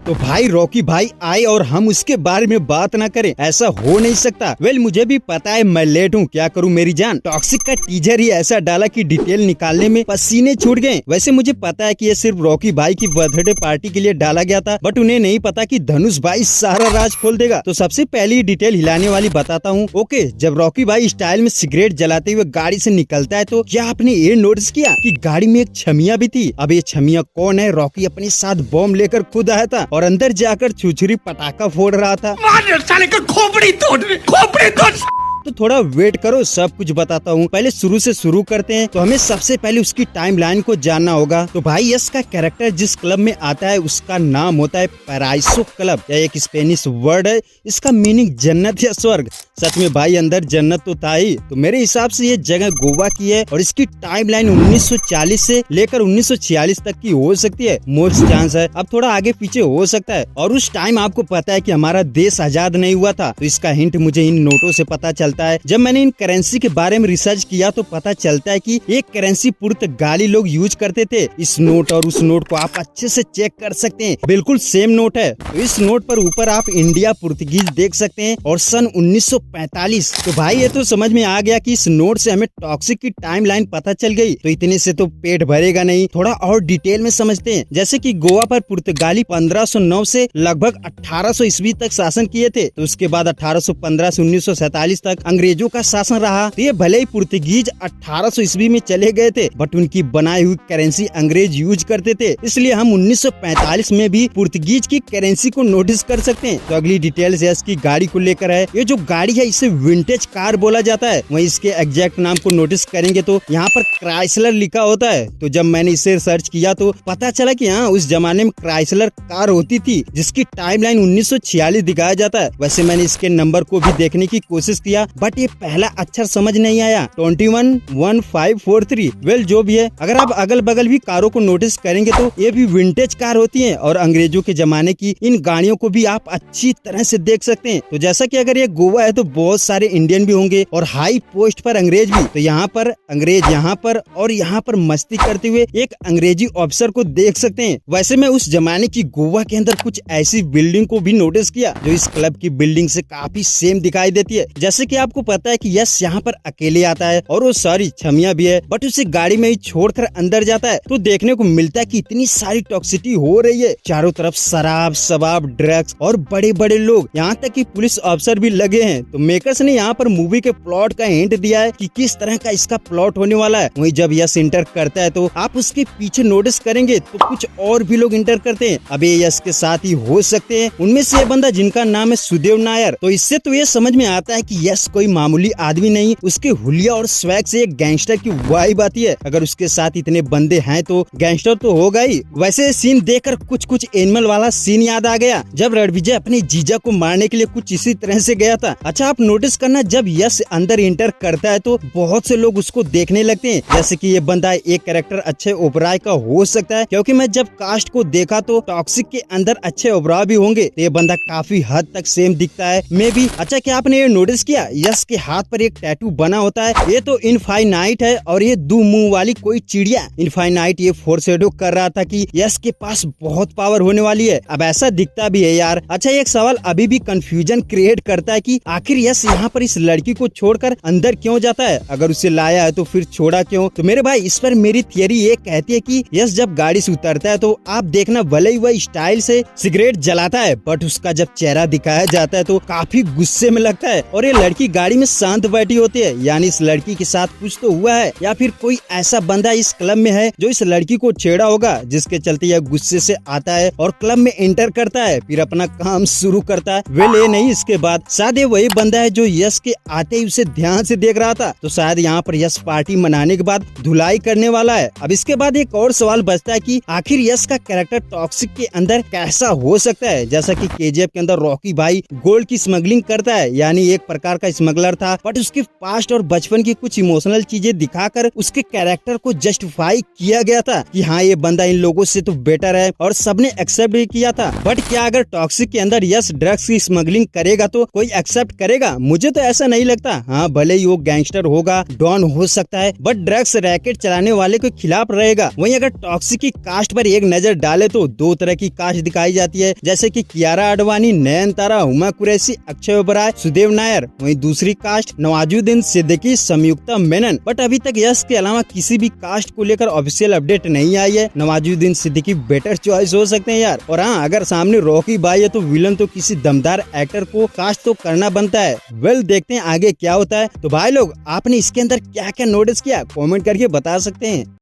तो भाई रॉकी भाई आए और हम उसके बारे में बात ना करें, ऐसा हो नहीं सकता। वेल मुझे भी पता है मैं लेट हूँ, क्या करूँ मेरी जान। टॉक्सिक का टीजर ही ऐसा डाला कि डिटेल निकालने में पसीने छूट गए। वैसे मुझे पता है कि ये सिर्फ रॉकी भाई की बर्थडे पार्टी के लिए डाला गया था, बट उन्हें नहीं पता कि धनुष भाई सारा राज खोल देगा। तो सबसे पहली डिटेल हिलाने वाली बताता हूँ। ओके, जब रॉकी भाई स्टाइल में सिगरेट जलाते हुए गाड़ी से निकलता है तो क्या आपने ये नोटिस किया कि गाड़ी में एक छमिया भी थी। अब ये छमिया कौन है? रॉकी अपने साथ बॉम्ब लेकर खुद आया था और अंदर जाकर छुरछुरी पटाखा फोड़ रहा था। साले का खोपड़ी तोड़। तो थोड़ा वेट करो, सब कुछ बताता हूँ। पहले शुरू से शुरू करते हैं। तो हमें सबसे पहले उसकी टाइमलाइन को जानना होगा। तो भाई यस का कैरेक्टर जिस क्लब में आता है उसका नाम होता है पैराइसो क्लब। यह एक स्पेनिश वर्ड है, इसका मीनिंग जन्नत या स्वर्ग। सच में भाई अंदर जन्नत तो था ही। तो मेरे हिसाब से ये जगह गोवा की है और इसकी टाइमलाइन 1940 से लेकर 1946 तक की हो सकती है। मोस्ट चांस है अब थोड़ा आगे पीछे हो सकता है। और उस टाइम आपको पता है कि हमारा देश आजाद नहीं हुआ था, तो इसका हिंट मुझे इन नोटों से पता चलता है। जब मैंने इन करेंसी के बारे में रिसर्च किया तो पता चलता है कि एक करेंसी पुर्तगाली लोग यूज करते थे। इस नोट और उस नोट को आप अच्छे से चेक कर सकते हैं, बिल्कुल सेम नोट है। तो इस नोट पर ऊपर आप इंडिया पुर्तगीज देख सकते हैं और सन 1945। तो भाई ये तो समझ में आ गया कि इस नोट से हमें टॉक्सिक की टाइमलाइन पता चल गई। तो इतने से तो पेट भरेगा नहीं, थोड़ा और डिटेल में समझते हैं। जैसे कि गोवा पर पुर्तगाली 1509 से लगभग 1800 ईस्वी तक शासन किए थे। तो उसके बाद 1815 से 1947 तक अंग्रेजों का शासन रहा। तो ये भले ही पुर्तगीज 1800 ईस्वी में चले गए थे, बट उनकी बनाई हुई करेंसी अंग्रेज यूज करते थे। इसलिए हम 1945 में भी पुर्तगीज की करेंसी को नोटिस कर सकते हैं। तो अगली डिटेल्स इसकी गाड़ी को लेकर है। ये जो गाड़ी है इसे विंटेज कार बोला जाता है। वहीं इसके एग्जैक्ट नाम को नोटिस करेंगे तो यहाँ पर क्राइसलर लिखा होता है। तो जब मैंने इसे सर्च किया तो पता चला कि हाँ, उस जमाने में क्राइसलर कार होती थी जिसकी टाइमलाइन 1946 दिखाया जाता है। वैसे मैंने इसके नंबर को भी देखने की कोशिश किया, बट ये पहला अक्षर समझ नहीं आया। 211543। वेल जो भी है, अगर आप अगल बगल भी कारों को नोटिस करेंगे तो ये भी विंटेज कार होती हैं और अंग्रेजों के जमाने की इन गाड़ियों को भी आप अच्छी तरह से देख सकते हैं। तो जैसा कि अगर ये गोवा है तो बहुत सारे इंडियन भी होंगे और हाई पोस्ट पर अंग्रेज भी। तो यहाँ पर अंग्रेज यहाँ पर और यहाँ पर मस्ती करते हुए एक अंग्रेजी ऑफिसर को देख सकते हैं। वैसे मैं उस जमाने की गोवा के अंदर कुछ ऐसी बिल्डिंग को भी नोटिस किया जो इस क्लब की बिल्डिंग से काफी सेम दिखाई देती है। जैसे कि आपको पता है कि यस यहाँ पर अकेले आता है और वो सारी छमिया भी है, बट उसे गाड़ी में ही छोड़कर अंदर जाता है। तो देखने को मिलता है कि इतनी सारी टॉक्सिटी हो रही है, चारों तरफ शराब शबाब ड्रग्स और बड़े बड़े लोग, यहाँ तक कि पुलिस अफसर भी लगे हैं। तो मेकर्स ने यहाँ पर मूवी के प्लॉट का हिंट दिया है कि किस तरह का इसका प्लॉट होने वाला है। वहीं जब यस इंटर करता है तो आप उसके पीछे नोटिस करेंगे तो कुछ और भी लोग इंटर करते हैं। अब ये यस के साथ ही हो सकते हैं। उनमें से बंदा जिनका नाम है सुदेव नायर। तो इससे तो ये समझ में आता है कि यस कोई मामूली आदमी नहीं, उसके हुलिया और स्वैग से एक गैंगस्टर की वाइब आती है। अगर उसके साथ इतने बंदे हैं तो गैंगस्टर तो होगा ही। वैसे सीन देखकर कुछ एनिमल वाला सीन याद आ गया जब रणविजय अपने जीजा को मारने के लिए कुछ इसी तरह से गया था। अच्छा आप नोटिस करना, जब यस अंदर इंटर करता है तो बहुत से लोग उसको देखने लगते हैं। जैसे कि ये बंदा एक कैरेक्टर अक्षय ओबराय का हो सकता है, क्योंकि मैं जब कास्ट को देखा तो टॉक्सिक के अंदर अक्षय ओबराय भी होंगे। तो ये बंदा काफी हद तक सेम दिखता है मे भी। अच्छा क्या आपने ये नोटिस किया यस के हाथ पर एक टैटू बना होता है? ये तो इनफाइनाइट है और ये दो मुंह वाली कोई चिड़िया। इनफाइनाइट ये फोरशैडो कर रहा था कि यस के पास बहुत पावर होने वाली है। अब ऐसा दिखता भी है यार। अच्छा एक सवाल अभी भी कंफ्यूजन क्रिएट करता है कि आखिर यस यहाँ पर इस लड़की को छोड़कर अंदर क्यों जाता है? अगर उसे लाया है तो फिर छोड़ा क्यों? तो मेरे भाई इस पर मेरी थियरी ये कहती है कि यस जब गाड़ी से उतरता है तो आप देखना भले ही वह स्टाइल से सिगरेट जलाता है, बट उसका जब चेहरा दिखाया जाता है तो काफी गुस्से में लगता है और ये लड़की गाड़ी में शांत बैठी होती है। यानी इस लड़की के साथ कुछ तो हुआ है या फिर कोई ऐसा बंदा इस क्लब में है जो इस लड़की को छेड़ा होगा, जिसके चलते यह गुस्से से आता है और क्लब में एंटर करता है, फिर अपना काम शुरू करता है। वेल ये नहीं, इसके बाद शायद ये वही बंदा है जो यस के आते ही उसे ध्यान से देख रहा था। तो शायद यहाँ पर यस पार्टी मनाने के बाद धुलाई करने वाला है। अब इसके बाद एक और सवाल बचता है कि आखिर यस का कैरेक्टर टॉक्सिक के अंदर कैसा हो सकता है? जैसा कि केजीएफ के अंदर रॉकी भाई गोल्ड की स्मगलिंग करता है, यानी एक प्रकार का स्मगलर था, बट उसके पास्ट और बचपन की कुछ इमोशनल चीजें दिखाकर उसके कैरेक्टर को जस्टिफाई किया गया था कि हाँ ये बंदा इन लोगों से तो बेटर है, और सबने एक्सेप्ट भी किया था। बट क्या अगर टॉक्सिक के अंदर यस ड्रग्स की स्मगलिंग करेगा तो कोई एक्सेप्ट करेगा? मुझे तो ऐसा नहीं लगता। हाँ भले ही वो गैंगस्टर होगा, डॉन हो सकता है, बट ड्रग्स रैकेट चलाने वाले के खिलाफ रहेगा। वहीं अगर टॉक्सिक की कास्ट पर एक नजर डाले तो दो तरह की कास्ट दिखाई जाती है, जैसे कि कियारा आडवाणी, नयनतारा, हुमा कुरैशी, अक्षय ओबराय, सुदेव नायर। वहीं दूसरी कास्ट नवाजुद्दीन सिद्दीकी, संयुक्ता मेनन। बट अभी तक यश के अलावा किसी भी कास्ट को लेकर ऑफिशियल अपडेट नहीं आई है। नवाजुद्दीन सिद्दीकी बेटर चॉइस हो सकते हैं यार। और हाँ, अगर सामने रॉकी भाई है तो विलन तो किसी दमदार एक्टर को कास्ट तो करना बनता है। वेल, देखते हैं आगे क्या होता है। तो भाई लोग, आपने इसके अंदर क्या क्या नोटिस किया, कमेंट करके बता सकते हैं।